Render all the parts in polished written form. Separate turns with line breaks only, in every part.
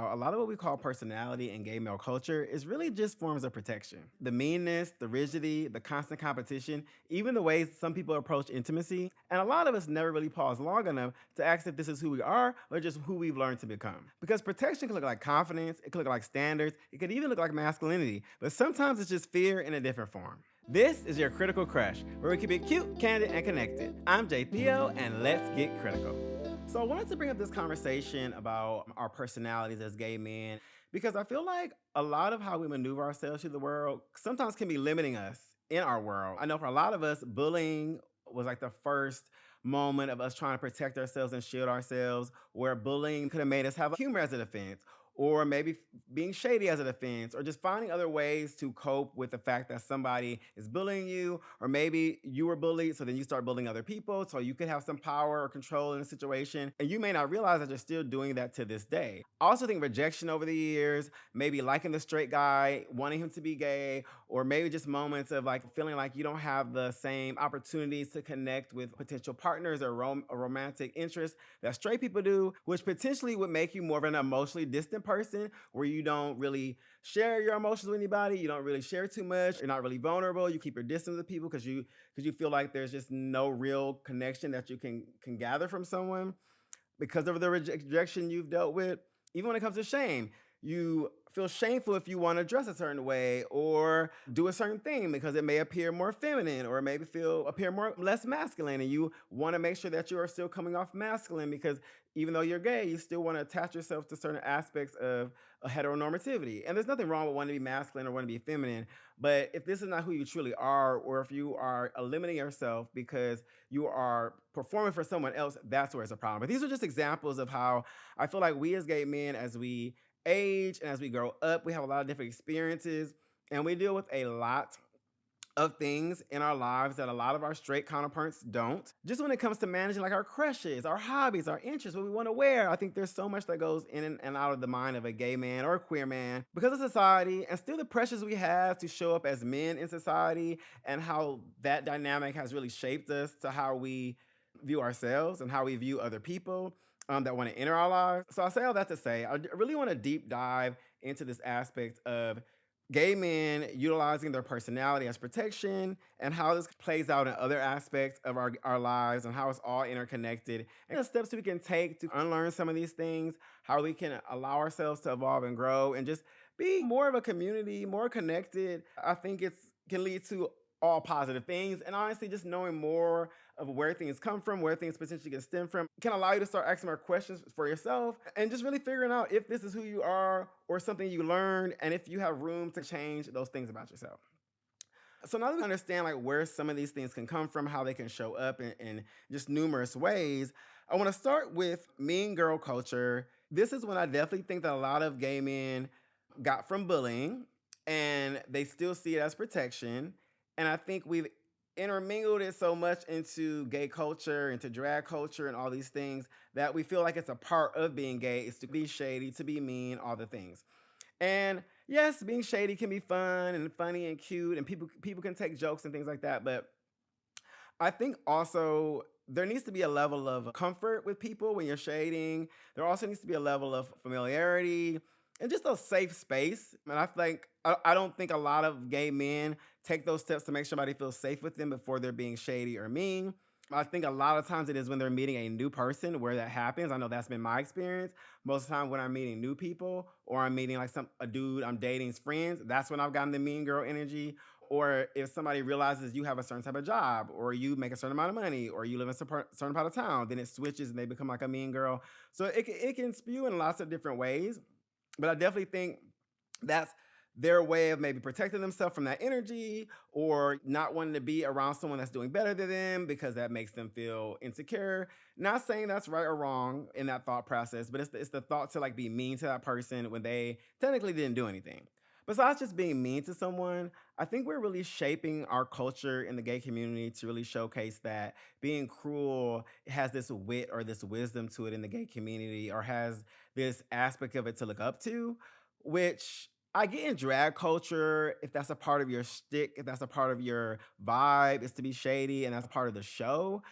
A lot of what we call personality in gay male culture is really just forms of protection. The meanness, the rigidity, the constant competition, even the ways some people approach intimacy. And a lot of us never really pause long enough to ask if this is who we are or just who we've learned to become. Because protection can look like confidence, it can look like standards, it could even look like masculinity, but sometimes it's just fear in a different form. This is your Critical Crush, where we keep it cute, candid, and connected. I'm Theo, and let's get critical. So I wanted to bring up this conversation about our personalities as gay men because I feel like a lot of how we maneuver ourselves through the world sometimes can be limiting us in our world. I know for a lot of us, bullying was like the first moment of us trying to protect ourselves and shield ourselves, where bullying could have made us have humor as a defense, or maybe being shady as a defense, or just finding other ways to cope with the fact that somebody is bullying you, or maybe you were bullied, so then you start bullying other people, so you could have some power or control in a situation, and you may not realize that you're still doing that to this day. I also think rejection over the years, maybe liking the straight guy, wanting him to be gay, or maybe just moments of like feeling like you don't have the same opportunities to connect with potential partners or romantic interests that straight people do, which potentially would make you more of an emotionally distant person where you don't really share your emotions with anybody, you don't really share too much, you're not really vulnerable, you keep your distance with people because you feel like there's just no real connection that you can gather from someone because of the rejection you've dealt with. Even when it comes to shame, you feel shameful if you want to dress a certain way or do a certain thing because it may appear more feminine or maybe feel appear more less masculine, and you want to make sure that you are still coming off masculine because even though you're gay, you still want to attach yourself to certain aspects of a heteronormativity. And there's nothing wrong with wanting to be masculine or wanting to be feminine, but if this is not who you truly are, or if you are limiting yourself because you are performing for someone else, that's where it's a problem. But these are just examples of how I feel like we as gay men, as we age and as we grow up, we have a lot of different experiences and we deal with a lot of things in our lives that a lot of our straight counterparts don't. Just when it comes to managing like our crushes, our hobbies, our interests, what we want to wear, I think there's so much that goes in and out of the mind of a gay man or a queer man because of society and still the pressures we have to show up as men in society, and how that dynamic has really shaped us to how we view ourselves and how we view other people that want to enter our lives. So I say all that to say, I really want to deep dive into this aspect of gay men utilizing their personality as protection and how this plays out in other aspects of our lives and how it's all interconnected, and the steps we can take to unlearn some of these things, how we can allow ourselves to evolve and grow and just be more of a community, more connected. I think it's can lead to all positive things. And honestly, just knowing more of where things come from, where things potentially can stem from, can allow you to start asking more questions for yourself and just really figuring out if this is who you are or something you learned, and if you have room to change those things about yourself. So now that we understand like where some of these things can come from, how they can show up in just numerous ways, I want to start with mean girl culture. This is when I definitely think that a lot of gay men got from bullying and they still see it as protection. And I think we've intermingled it so much into gay culture, into drag culture, and all these things that we feel like it's a part of being gay is to be shady, to be mean, all the things. And yes, being shady can be fun and funny and cute, and people can take jokes and things like that. But I think also there needs to be a level of comfort with people when you're shading. There also needs to be a level of familiarity and just a safe space. And I don't think a lot of gay men take those steps to make sure somebody feels safe with them before they're being shady or mean. I think a lot of times it is when they're meeting a new person where that happens. I know that's been my experience. Most of the time when I'm meeting new people or I'm meeting like a dude I'm dating's friends, that's when I've gotten the mean girl energy. Or if somebody realizes you have a certain type of job, or you make a certain amount of money, or you live in a certain part of town, then it switches and they become like a mean girl. So it can spew in lots of different ways. But I definitely think that's their way of maybe protecting themselves from that energy, or not wanting to be around someone that's doing better than them because that makes them feel insecure. Not saying that's right or wrong in that thought process, but it's the thought to like be mean to that person when they technically didn't do anything. Besides just being mean to someone, I think we're really shaping our culture in the gay community to really showcase that being cruel has this wit or this wisdom to it in the gay community, or has this aspect of it to look up to, which I get in drag culture. If that's a part of your shtick, if that's a part of your vibe, is to be shady and that's part of the show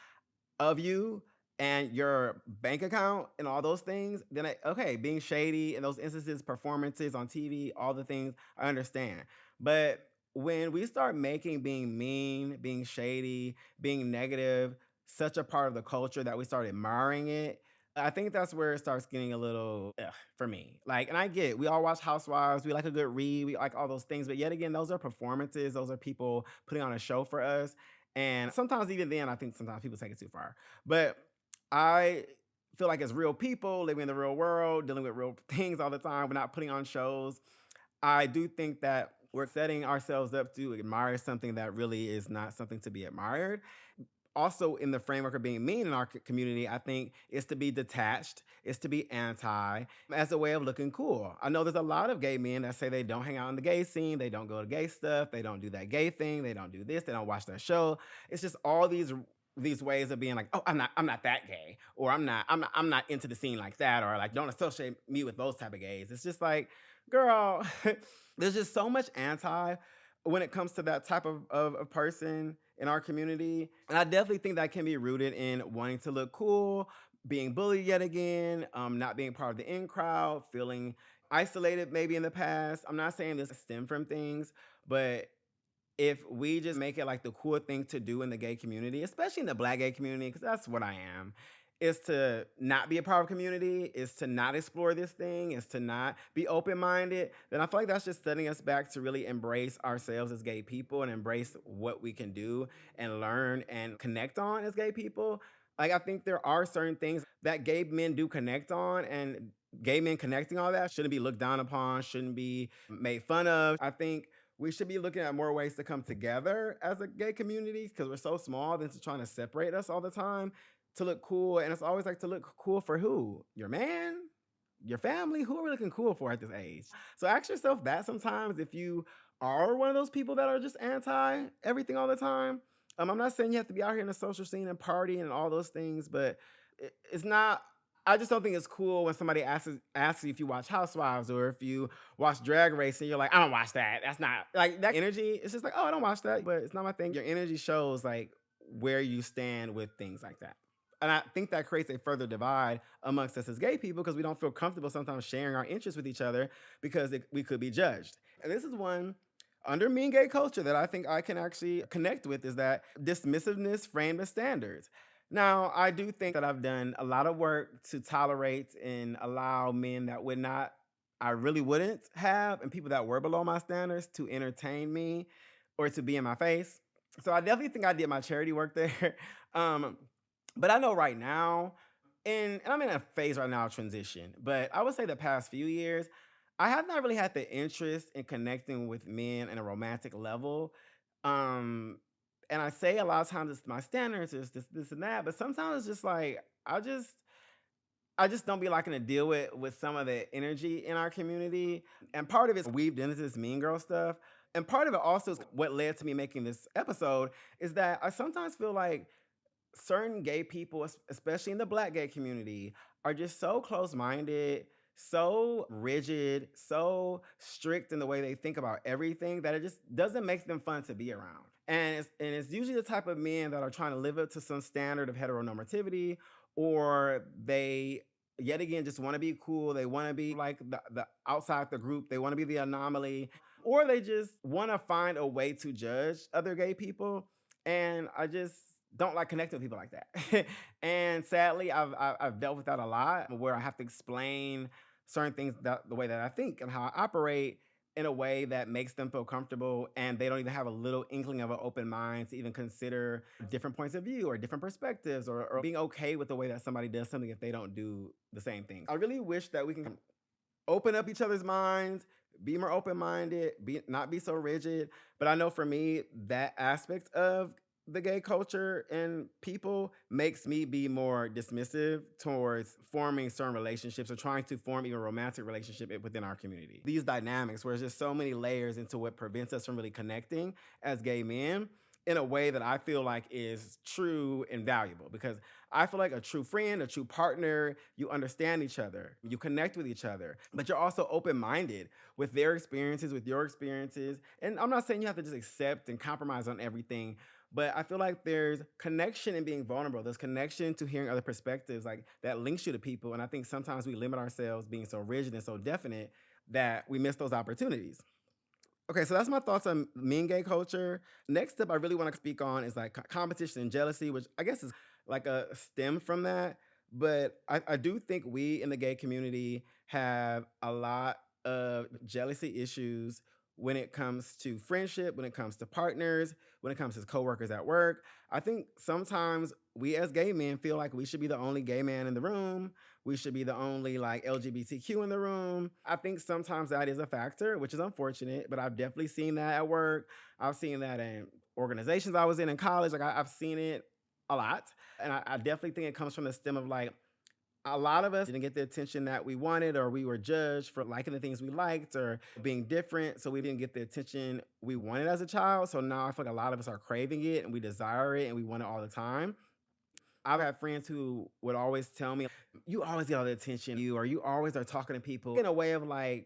of you. and your bank account and all those things, then okay, being shady in those instances, performances on TV, all the things, I understand. But when we start making being mean, being shady, being negative such a part of the culture that we start admiring it, I think that's where it starts getting a little ugh, for me. Like, and I get it, we all watch Housewives, we like a good read, we like all those things, but yet again, those are performances, those are people putting on a show for us. And sometimes, even then, I think sometimes people take it too far. But I feel like as real people living in the real world, dealing with real things all the time, we're not putting on shows. I do think that we're setting ourselves up to admire something that really is not something to be admired. Also, in the framework of being mean in our community, I think is to be detached, is to be anti, as a way of looking cool. I know there's a lot of gay men that say they don't hang out in the gay scene, they don't go to gay stuff, they don't do that gay thing, they don't do this, they don't watch that show. It's just all these ways of being like, oh, I'm not that gay, or I'm not into the scene like that, or like don't associate me with those type of gays. It's just like, girl, there's just so much anti when it comes to that type of person in our community. And I definitely think that can be rooted in wanting to look cool, being bullied yet again, not being part of the in crowd, feeling isolated maybe in the past. I'm not saying this stem from things, but if we just make it like the cool thing to do in the gay community, especially in the black gay community, because that's what I am, is to not be a part of community, is to not explore this thing, is to not be open minded, then I feel like that's just setting us back to really embrace ourselves as gay people and embrace what we can do and learn and connect on as gay people. Like, I think there are certain things that gay men do connect on, and gay men connecting all that shouldn't be looked down upon, shouldn't be made fun of. I think we should be looking at more ways to come together as a gay community because we're so small than to trying to separate us all the time to look cool. And it's always like to look cool for who? Your man? Your family? Who are we looking cool for at this age? So ask yourself that sometimes if you are one of those people that are just anti everything all the time. I'm not saying you have to be out here in the social scene and partying and all those things, but it's not. I just don't think it's cool when somebody asks you if you watch Housewives or if you watch Drag Race and you're like, I don't watch that. That's not like that energy. It's just like, oh, I don't watch that, but it's not my thing. Your energy shows like where you stand with things like that. And I think that creates a further divide amongst us as gay people because we don't feel comfortable sometimes sharing our interests with each other because we could be judged. And this is one under mean gay culture that I think I can actually connect with is that dismissiveness framed as standards. Now, I do think that I've done a lot of work to tolerate and allow men that would not, I really wouldn't have, and people that were below my standards to entertain me or to be in my face. So I definitely think I did my charity work there. um, but I know right now, and I'm in a phase right now of transition, but I would say the past few years, I have not really had the interest in connecting with men in a romantic level. Um, and I say a lot of times it's my standards, it's this and that, but sometimes it's just like I just don't be liking to deal with some of the energy in our community. And part of it's weaved into this mean girl stuff. And part of it also is what led to me making this episode is that I sometimes feel like certain gay people, especially in the black gay community, are just so close minded, so rigid, so strict in the way they think about everything that it just doesn't make them fun to be around. And it's usually the type of men that are trying to live up to some standard of heteronormativity, or they yet again just want to be cool. They want to be like the outside the group. They want to be the anomaly, or they just want to find a way to judge other gay people. And I just don't like connecting with people like that. And sadly, I've dealt with that a lot, where I have to explain certain things the way that I think and how I operate in a way that makes them feel comfortable, and they don't even have a little inkling of an open mind to even consider different points of view or different perspectives, or being okay with the way that somebody does something if they don't do the same thing. I really wish that we can open up each other's minds, be more open-minded, be not be so rigid. But I know for me, that aspect of the gay culture and people makes me be more dismissive towards forming certain relationships or trying to form even a romantic relationship within our community. These dynamics where there's just so many layers into what prevents us from really connecting as gay men in a way that I feel like is true and valuable, because I feel like a true friend, a true partner, you understand each other, you connect with each other, but you're also open minded with their experiences, with your experiences. And I'm not saying you have to just accept and compromise on everything, But I feel like there's connection in being vulnerable. There's connection to hearing other perspectives, like that links you to people. And I think sometimes we limit ourselves being so rigid and so definite that we miss those opportunities. Okay, so that's my thoughts on mean gay culture. Next up, I really want to speak on is like competition and jealousy, which I guess is like a stem from that. But I do think we in the gay community have a lot of jealousy issues when it comes to friendship, when it comes to partners, when it comes to coworkers at work. I think sometimes we as gay men feel like we should be the only gay man in the room. We should be the only like LGBTQ in the room. I think sometimes that is a factor, which is unfortunate, but I've definitely seen that at work. I've seen that in organizations I was in college. Like I've seen it a lot. And I definitely think it comes from the stem of like a lot of us didn't get the attention that we wanted, or we were judged for liking the things we liked or being different. So we didn't get the attention we wanted as a child. So now I feel like a lot of us are craving it and we desire it and we want it all the time. I've had friends who would always tell me, "You always get all the attention, you or you always are talking to people in a way of like,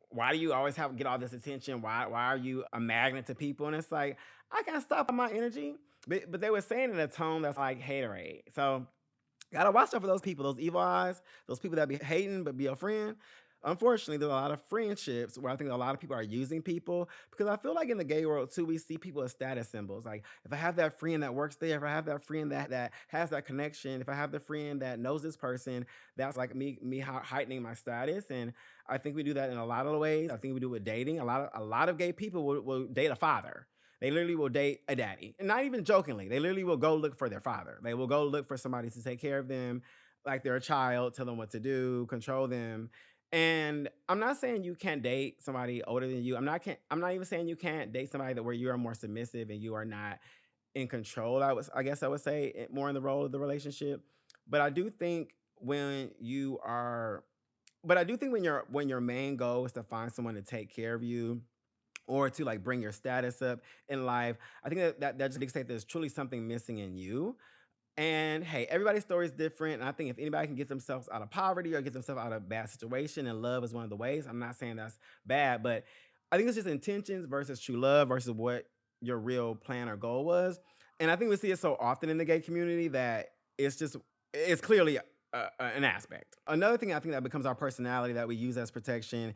why do you always have get all this attention? Why are you a magnet to people?" And it's like, I can't stop my energy. But they were saying in a tone that's like haterade. So gotta watch out for those people, those evil eyes, those people that be hating but be a friend. Unfortunately, there's a lot of friendships where I think a lot of people are using people because I feel like in the gay world too, we see people as status symbols. Like if I have that friend that works there, if I have that friend that has that connection, if I have the friend that knows this person, that's like heightening my status. And I think we do that in a lot of ways. I think we do it with dating. A lot of gay people will date a father. They literally will date a daddy. And not even jokingly. They literally will go look for their father. They will go look for somebody to take care of them like they're a child, tell them what to do, control them. And I'm not saying you can't date somebody older than you. I'm not even saying you can't date somebody that where you are more submissive and you are not in control. I guess I would say more in the role of the relationship. But I do think when you are but I do think when your main goal is to find someone to take care of you or to like bring your status up in life. I think that just dictates that there's truly something missing in you. And hey, everybody's story is different. And I think if anybody can get themselves out of poverty or get themselves out of a bad situation, and love is one of the ways. I'm not saying that's bad, but I think it's just intentions versus true love versus what your real plan or goal was. And I think we see it so often in the gay community that it's clearly an aspect. Another thing I think that becomes our personality that we use as protection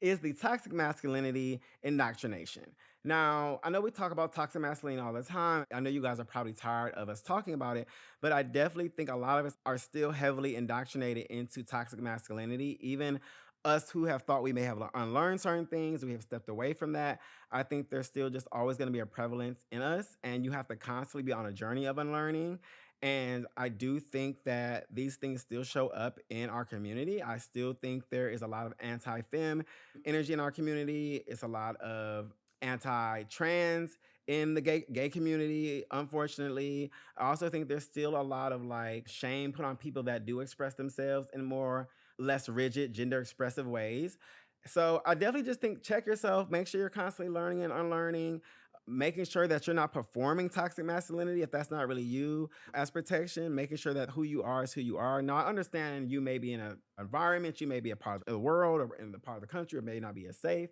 is the toxic masculinity indoctrination. Now, I know we talk about toxic masculinity all the time. I know you guys are probably tired of us talking about it, but I definitely think a lot of us are still heavily indoctrinated into toxic masculinity. Even us who have thought we may have unlearned certain things, we have stepped away from that. I think there's still just always going to be a prevalence in us, and you have to constantly be on a journey of unlearning. And I do think that these things still show up in our community. I still think there is a lot of anti fem energy in our community. It's a lot of anti-trans in the gay community, unfortunately. I also think there's still a lot of like shame put on people that do express themselves in more less rigid, gender expressive ways. So I definitely just think check yourself, make sure you're constantly learning and unlearning, making sure that you're not performing toxic masculinity if that's not really you as protection, making sure that who you are is who you are. Now, I understand you may be in an environment, you may be a part of the world or in the part of the country, or may not be as safe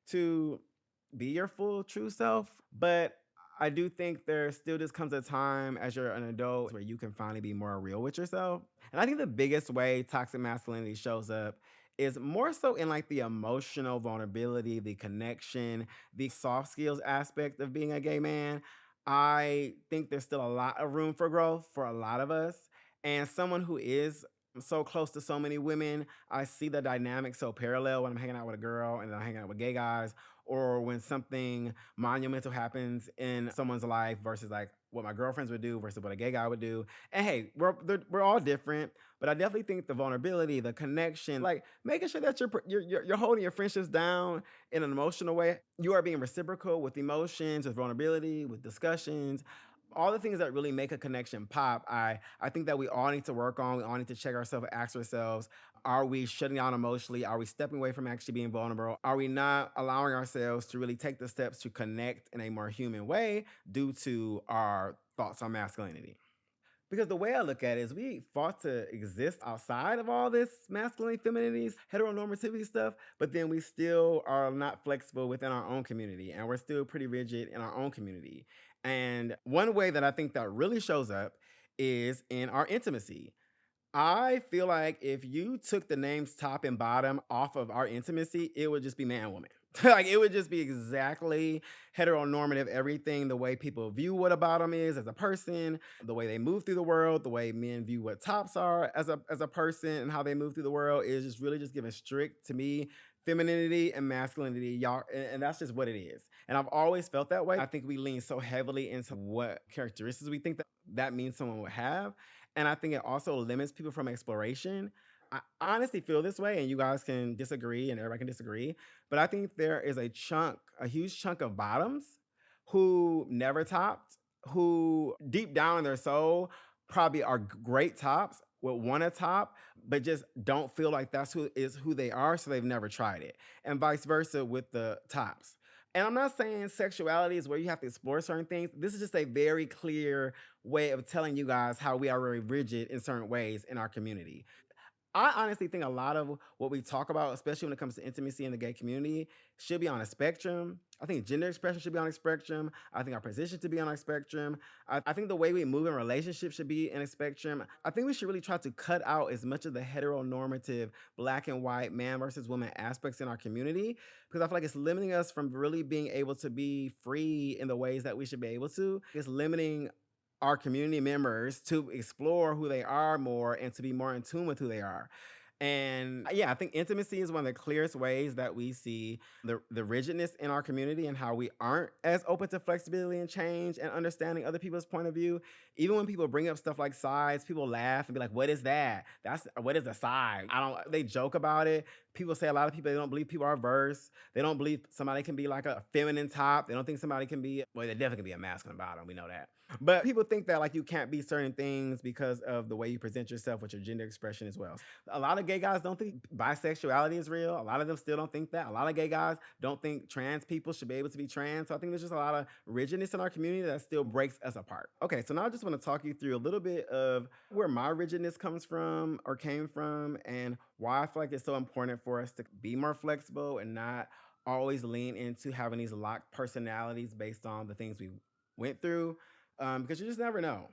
to be your full true self. But I do think there still just comes a time as you're an adult where you can finally be more real with yourself. And I think the biggest way toxic masculinity shows up is more so in like the emotional vulnerability, the connection, the soft skills aspect of being a gay man. I think there's still a lot of room for growth for a lot of us. And someone who is so close to so many women, I see the dynamic so parallel when I'm hanging out with a girl and then I'm hanging out with gay guys, or when something monumental happens in someone's life versus like what my girlfriends would do versus what a gay guy would do. And hey, we're all different, but I definitely think the vulnerability, the connection, like making sure that you're holding your friendships down in an emotional way. You are being reciprocal with emotions, with vulnerability, with discussions, all the things that really make a connection pop. I think that we all need to work on. We all need to check ourselves, ask ourselves, are we shutting down emotionally? Are we stepping away from actually being vulnerable? Are we not allowing ourselves to really take the steps to connect in a more human way due to our thoughts on masculinity? Because the way I look at it is we fought to exist outside of all this masculinity, femininity, heteronormativity stuff, but then we still are not flexible within our own community and we're still pretty rigid in our own community. And one way that I think that really shows up is in our intimacy. I feel like if you took the names top and bottom off of our intimacy, it would just be man woman. Like it would just be exactly heteronormative everything, the way people view what a bottom is as a person, the way they move through the world, the way men view what tops are as a person and how they move through the world is just really just giving strict to me femininity and masculinity, y'all, and that's just what it is. And I've always felt that way. I think we lean so heavily into what characteristics we think that means someone would have, and I think it also limits people from exploration. I honestly feel this way, and you guys can disagree, and everybody can disagree. But I think there is a huge chunk of bottoms who never topped, who deep down in their soul probably are great tops, would want to top, but just don't feel like that's who they are, so they've never tried it. And vice versa with the tops. And I'm not saying sexuality is where you have to explore certain things. This is just a very clear way of telling you guys how we are very rigid in certain ways in our community. I honestly think a lot of what we talk about, especially when it comes to intimacy in the gay community, should be on a spectrum. I think gender expression should be on a spectrum. I think our position should be on a spectrum. I think the way we move in relationships should be in a spectrum. I think we should really try to cut out as much of the heteronormative black and white man versus woman aspects in our community because I feel like it's limiting us from really being able to be free in the ways that we should be able to. It's limiting our community members to explore who they are more and to be more in tune with who they are. And yeah, I think intimacy is one of the clearest ways that we see the rigidness in our community and how we aren't as open to flexibility and change and understanding other people's point of view. Even when people bring up stuff like sides, people laugh and be like, "What is that? That's what is a side?" I don't. They joke about it. People say a lot of people they don't believe people are verse. They don't believe somebody can be like a feminine top. They don't think somebody can be well. They definitely can be a masculine bottom. We know that. But people think that like you can't be certain things because of the way you present yourself with your gender expression as well. A lot of gay guys don't think bisexuality is real. A lot of them still don't think that. A lot of gay guys don't think trans people should be able to be trans. So I think there's just a lot of rigidness in our community that still breaks us apart. Okay, so now I just want to talk you through a little bit of where my rigidness comes from or came from and why I feel like it's so important for us to be more flexible and not always lean into having these locked personalities based on the things we went through because you just never know.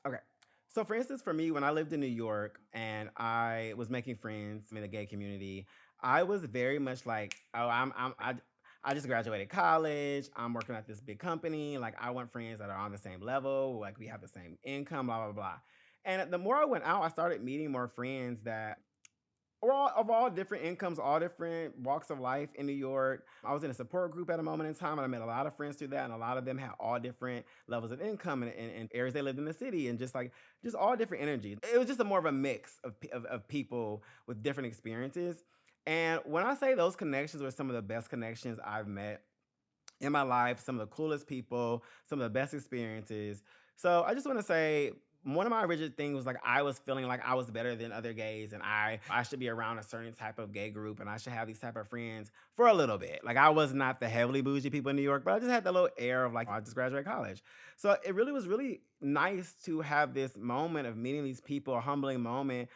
Okay. So, for instance, for me, when I lived in New York and I was making friends in the gay community, I was very much like, oh, I just graduated college. I'm working at this big company. Like, I want friends that are on the same level. Like, we have the same income, blah, blah, blah. And the more I went out, I started meeting more friends that we're all of all different incomes, all different walks of life in New York. I was in a support group at a moment in time, and I met a lot of friends through that, and a lot of them had all different levels of income and areas they lived in the city, and just all different energy. It was just a more of a mix of people with different experiences. And when I say those connections were some of the best connections I've met in my life, some of the coolest people, some of the best experiences. So I just want to say one of my rigid things was like I was feeling like I was better than other gays and I should be around a certain type of gay group and I should have these type of friends for a little bit. Like I was not the heavily bougie people in New York, but I just had that little air of like I just graduated college. So it really was really nice to have this moment of meeting these people, a humbling moment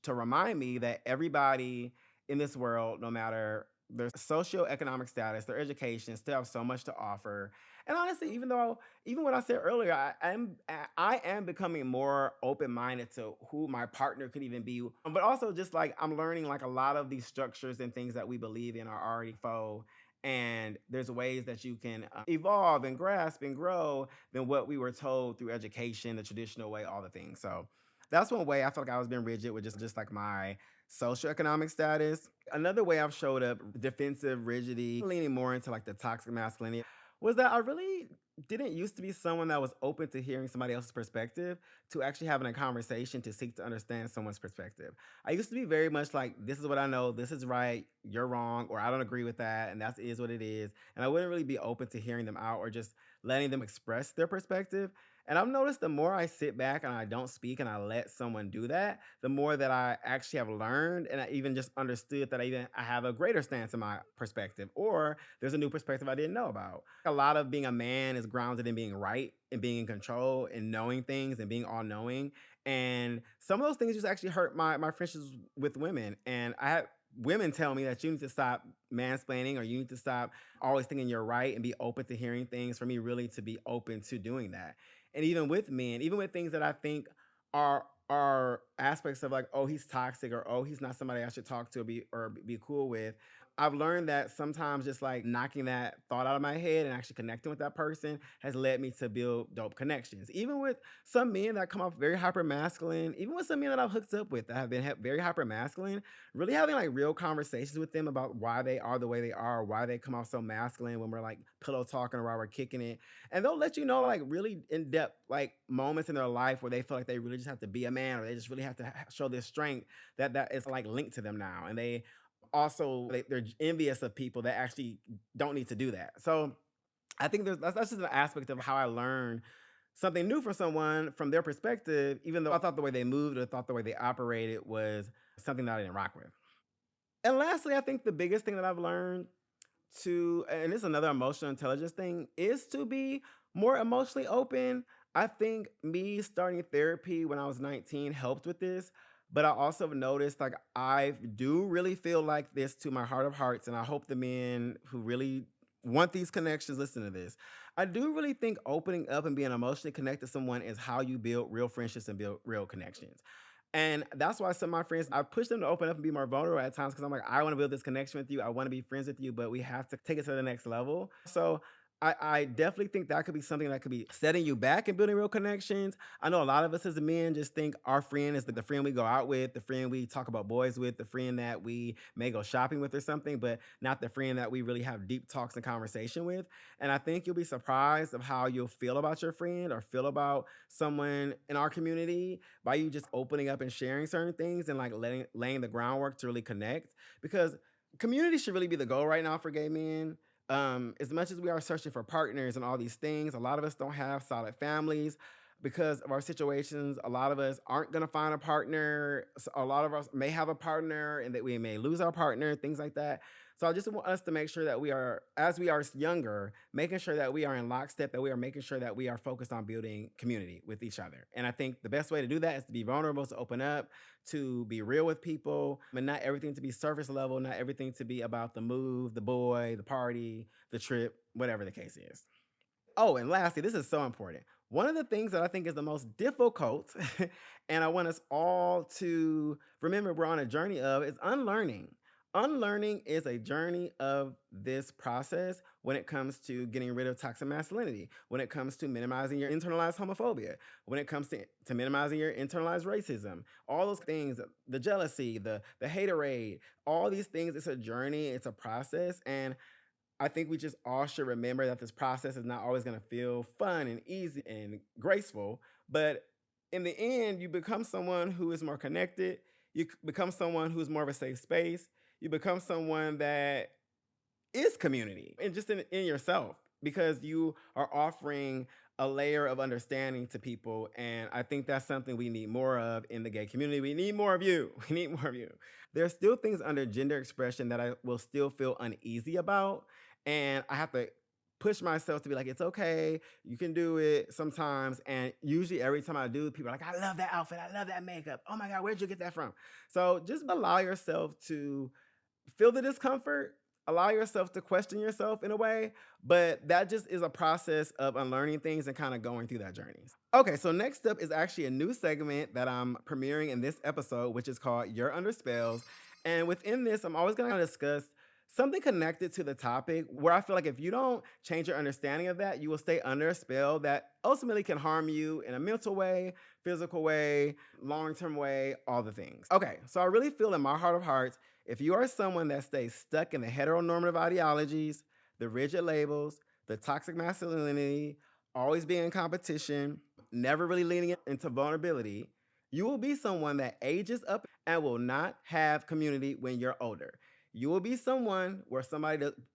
to remind me that everybody in this world, no matter their socioeconomic status, their education, still have so much to offer. And honestly, even what I said earlier, I am becoming more open minded to who my partner could even be. But also, just like I'm learning, like a lot of these structures and things that we believe in are already faux. And there's ways that you can evolve and grasp and grow than what we were told through education, the traditional way, all the things. So that's one way I feel like I was being rigid with just like my socioeconomic status. Another way I've showed up defensive, rigidity, leaning more into like the toxic masculinity was that I really didn't used to be someone that was open to hearing somebody else's perspective, to actually having a conversation to seek to understand someone's perspective. I used to be very much like, this is what I know, this is right, you're wrong, or I don't agree with that, and that is what it is. And I wouldn't really be open to hearing them out or just letting them express their perspective. And I've noticed the more I sit back and I don't speak and I let someone do that, the more that I actually have learned and I even just understood that I have a greater stance in my perspective or there's a new perspective I didn't know about. A lot of being a man is grounded in being right and being in control and knowing things and being all knowing. And some of those things just actually hurt my friendships with women. And I had women tell me that you need to stop mansplaining, or you need to stop always thinking you're right and be open to hearing things, for me really to be open to doing that. And even with men, even with things that I think are aspects of like, oh, he's toxic, or oh, he's not somebody I should talk to or be cool with. I've learned that sometimes just like knocking that thought out of my head and actually connecting with that person has led me to build dope connections. Even with some men that come off very hyper masculine, even with some men that I've hooked up with that have been very hyper masculine, really having like real conversations with them about why they are the way they are, why they come off so masculine when we're like pillow talking or while we're kicking it. And they'll let you know like really in depth like moments in their life where they feel like they really just have to be a man, or they just really have to show this strength that is like linked to them now. And they also they're envious of people that actually don't need to do that. So I think that's just an aspect of how I learn something new from someone from their perspective, even though I thought the way they moved or thought the way they operated was something that I didn't rock with. And lastly, I think the biggest thing that I've learned and this is another emotional intelligence thing, is to be more emotionally open. I think me starting therapy when I was 19 helped with this, but I also noticed like I do really feel like this to my heart of hearts, and I hope the men who really want these connections listen to this. I do really think opening up and being emotionally connected to someone is how you build real friendships and build real connections. And that's why some of my friends, I push them to open up and be more vulnerable at times, because I'm like, I want to build this connection with you. I want to be friends with you, but we have to take it to the next level. So I definitely think that could be something that could be setting you back and building real connections. I know a lot of us as men just think our friend is the friend we go out with, the friend we talk about boys with, the friend that we may go shopping with or something, but not the friend that we really have deep talks and conversation with. And I think you'll be surprised of how you'll feel about your friend or feel about someone in our community by you just opening up and sharing certain things and like laying the groundwork to really connect. Because community should really be the goal right now for gay men. As much as we are searching for partners and all these things, a lot of us don't have solid families because of our situations. A lot of us aren't going to find a partner. A lot of us may have a partner and that we may lose our partner, things like that. So I just want us to make sure that we are, as we are younger, making sure that we are in lockstep, that we are making sure that we are focused on building community with each other. And I think the best way to do that is to be vulnerable, to open up, to be real with people, and not everything to be surface level, not everything to be about the move, the boy, the party, the trip, whatever the case is. Oh, and lastly, this is so important. One of the things that I think is the most difficult, and I want us all to remember we're on a journey of, is unlearning. Unlearning is a journey of this process when it comes to getting rid of toxic masculinity, when it comes to minimizing your internalized homophobia, when it comes to minimizing your internalized racism, all those things, the jealousy, the haterade, all these things, it's a journey, it's a process. And I think we just all should remember that this process is not always going to feel fun and easy and graceful. But in the end, you become someone who is more connected. You become someone who's more of a safe space. You become someone that is community and just in yourself, because you are offering a layer of understanding to people. And I think that's something we need more of in the gay community. We need more of you. We need more of you. There's still things under gender expression that I will still feel uneasy about. And I have to push myself to be like, it's okay. You can do it sometimes. And usually every time I do, people are like, I love that outfit. I love that makeup. Oh my God, where'd you get that from? So just allow yourself to feel the discomfort, allow yourself to question yourself in a way, but that just is a process of unlearning things and kind of going through that journey. Okay, so next up is actually a new segment that I'm premiering in this episode, which is called You're Under Spells. And within this, I'm always going to discuss something connected to the topic where I feel like if you don't change your understanding of that, you will stay under a spell that ultimately can harm you in a mental way, physical way, long-term way, all the things. Okay, so I really feel in my heart of hearts, if you are someone that stays stuck in the heteronormative ideologies, the rigid labels, the toxic masculinity, always being in competition, never really leaning into vulnerability, you will be someone that ages up and will not have community when you're older. You will be someone where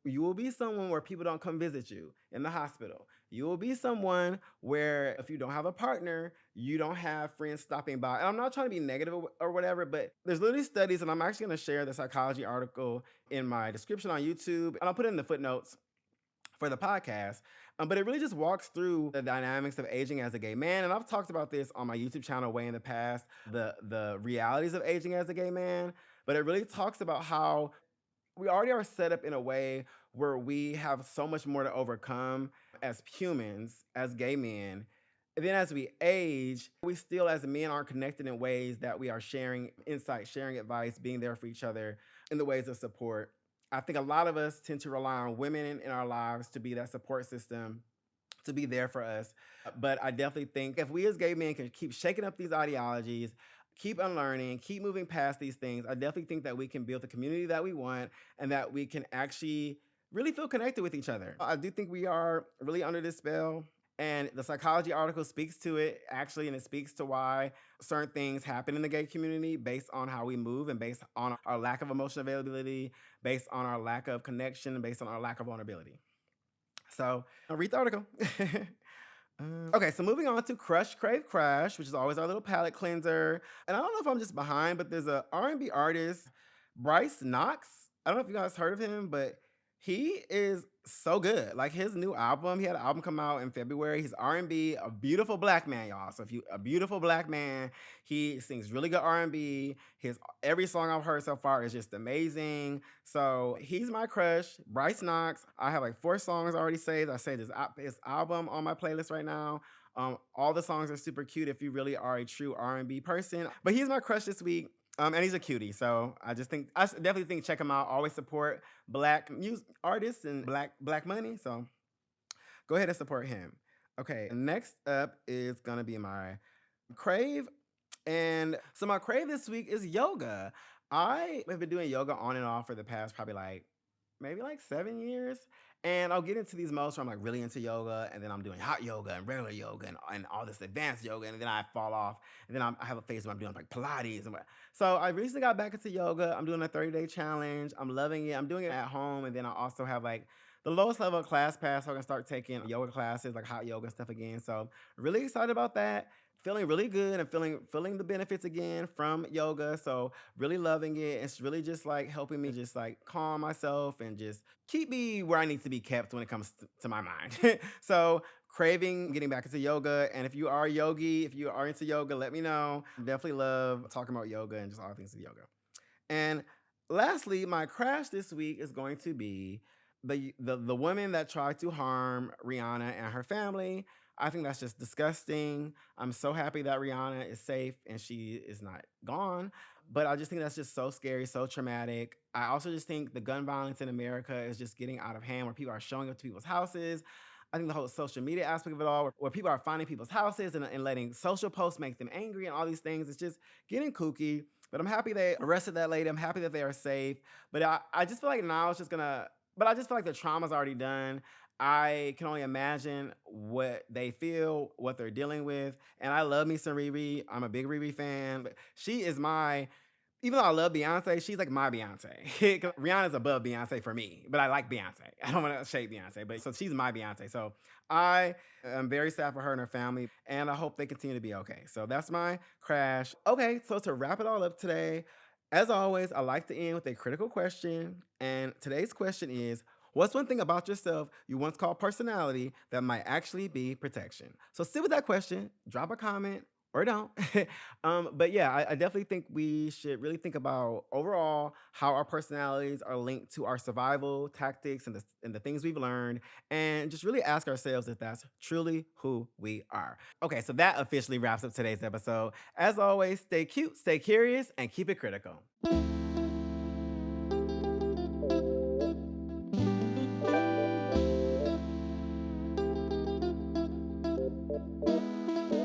you will be someone where people don't come visit you in the hospital. You will be someone where if you don't have a partner, you don't have friends stopping by. And I'm not trying to be negative or whatever, but there's literally studies, and I'm actually going to share the psychology article in my description on YouTube, and I'll put it in the footnotes for the podcast. But it really just walks through the dynamics of aging as a gay man. And I've talked about this on my YouTube channel way in the past, the realities of aging as a gay man. but it really talks about how we already are set up in a way where we have so much more to overcome as humans, as gay men. And then as we age, we still as men are connected in ways that we are sharing insight, sharing advice, being there for each other in the ways of support. I think a lot of us tend to rely on women in our lives to be that support system, to be there for us. But I definitely think if we as gay men can keep shaking up these ideologies, keep unlearning, keep moving past these things, I definitely think that we can build the community that we want and that we can actually really feel connected with each other. I do think we are really under this spell. And the psychology article speaks to it actually, and it speaks to why certain things happen in the gay community based on how we move and based on our lack of emotional availability, based on our lack of connection, and based on our lack of vulnerability. So I'll read the article. Okay, so moving on to Crush Crave Crash, which is always our little palette cleanser. And I don't know if I'm just behind, but there's a R&B artist, Bryce Knox. I don't know if you guys heard of him, but he is so good. Like his new album, he had an album come out in February. He's R&B, a beautiful black man, y'all. So if you a beautiful black man, he sings really good R&B. His every song I've heard so far is just amazing. So he's my crush, Bryce Knox. I have like 4 songs already saved. I saved his album on my playlist right now. All the songs are super cute if you really are a true R&B person. But he's my crush this week. And he's a cutie, so definitely think check him out. Always support black music artists and black money. So go ahead and support him. Okay, next up is gonna be my crave. And so my crave this week is yoga. I have been doing yoga on and off for the past probably like maybe like 7 years. And I'll get into these modes where I'm like really into yoga, and then I'm doing hot yoga and regular yoga and all this advanced yoga, and then I fall off. And then I have a phase where I'm doing like Pilates and what. So I recently got back into yoga. I'm doing a 30-day challenge. I'm loving it. I'm doing it at home, and then I also have like the lowest level class pass, so I can start taking yoga classes like hot yoga and stuff again. So really excited about that. Feeling really good and feeling the benefits again from yoga. So really loving it. It's really just like helping me just like calm myself and just keep me where I need to be kept when it comes to my mind. So craving getting back into yoga. And if you are a yogi, if you are into yoga, let me know. Definitely love talking about yoga and just all things to yoga. And lastly, my crash this week is going to be the woman that tried to harm Rihanna and her family. I think that's just disgusting. I'm so happy that Rihanna is safe and she is not gone. But I just think that's just so scary, so traumatic. I also just think the gun violence in America is just getting out of hand where people are showing up to people's houses. I think the whole social media aspect of it all, where people are finding people's houses and letting social posts make them angry and all these things, it's just getting kooky. But I'm happy they arrested that lady. I'm happy that they are safe. But I just feel like now it's just gonna, but I just feel like the trauma's already done. I can only imagine what they feel, what they're dealing with. And I love me some Riri. I'm a big Riri fan. But she is my, even though I love Beyonce, she's like my Beyonce. 'Cause Rihanna's above Beyonce for me, but I like Beyonce. I don't want to shade Beyonce, but so she's my Beyonce. So I am very sad for her and her family, and I hope they continue to be okay. So that's my crash. Okay, so to wrap it all up today, as always, I like to end with a critical question. And today's question is, what's one thing about yourself you once called personality that might actually be protection? So sit with that question, drop a comment, or don't. But yeah, I definitely think we should really think about overall how our personalities are linked to our survival tactics and the things we've learned, and just really ask ourselves if that's truly who we are. Okay, so that officially wraps up today's episode. As always, stay cute, stay curious, and keep it critical.